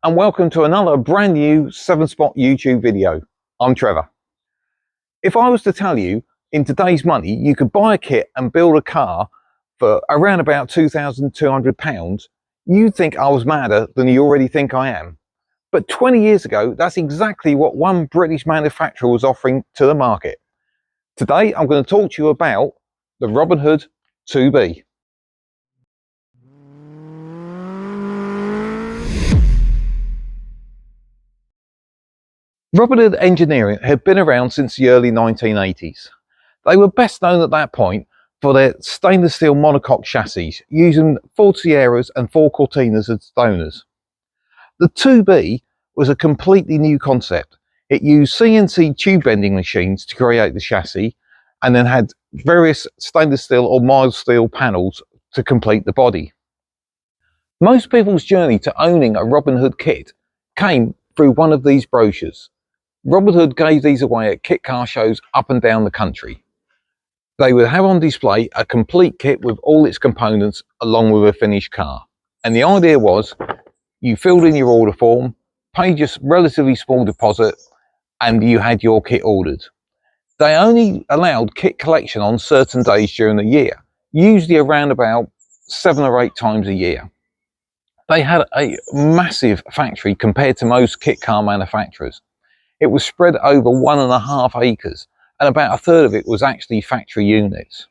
and welcome to another brand new 7-Spot YouTube video. I'm Trevor. If I was to tell you in today's money you could buy a kit and build a car for around about £2,200, you'd think I was madder than you already think I am. But 20 years ago, that's exactly what one British manufacturer was offering to the market. Today I'm going to talk to you about the Robin Hood Tubey. Robin Hood Engineering had been around since the early 1980s. They were best known at that point for their stainless steel monocoque chassis using 4 Sierras and 4 Cortinas as donors. The Tubey was a completely new concept. It used CNC tube bending machines to create the chassis and then had various stainless steel or mild steel panels to complete the body. Most people's journey to owning a Robin Hood kit came through one of these brochures. Robin Hood gave these away at kit car shows up and down the country. They would have on display a complete kit with all its components along with a finished car. And the idea was you filled in your order form, paid your relatively small deposit, and you had your kit ordered. They only allowed kit collection on certain days during the year, usually around about 7 or 8 times a year. They had a massive factory compared to most kit car manufacturers. It was spread over 1.5 acres, and about a third of it was actually factory units.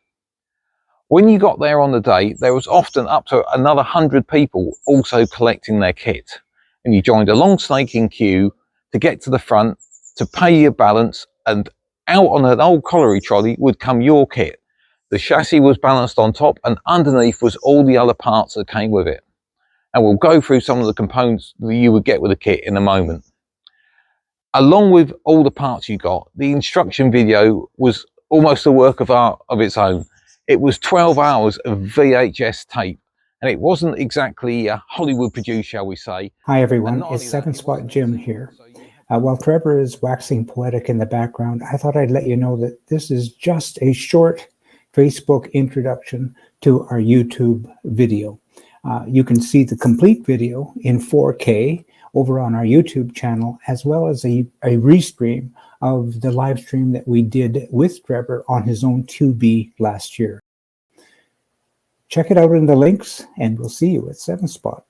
When you got there on the day, there was often up to another 100 people also collecting their kit, and you joined a long snaking queue to get to the front to pay your balance, and out on an old colliery trolley would come your kit. The chassis was balanced on top, and underneath was all the other parts that came with it. And we'll go through some of the components that you would get with a kit in a moment. Along with all the parts you got, the instruction video was almost a work of art of its own. It was 12 hours of VHS tape, and it wasn't exactly Hollywood produced, shall we say. Hi everyone, it's 7-Spot Jim here. While Trevor is waxing poetic in the background, I thought I'd let you know that this is just a short Facebook introduction to our YouTube video. You can see the complete video in 4K over on our YouTube channel, as well as a restream of the live stream that we did with Trevor on his own Tubey last year. Check it out in the links, and we'll see you at 7-Spot.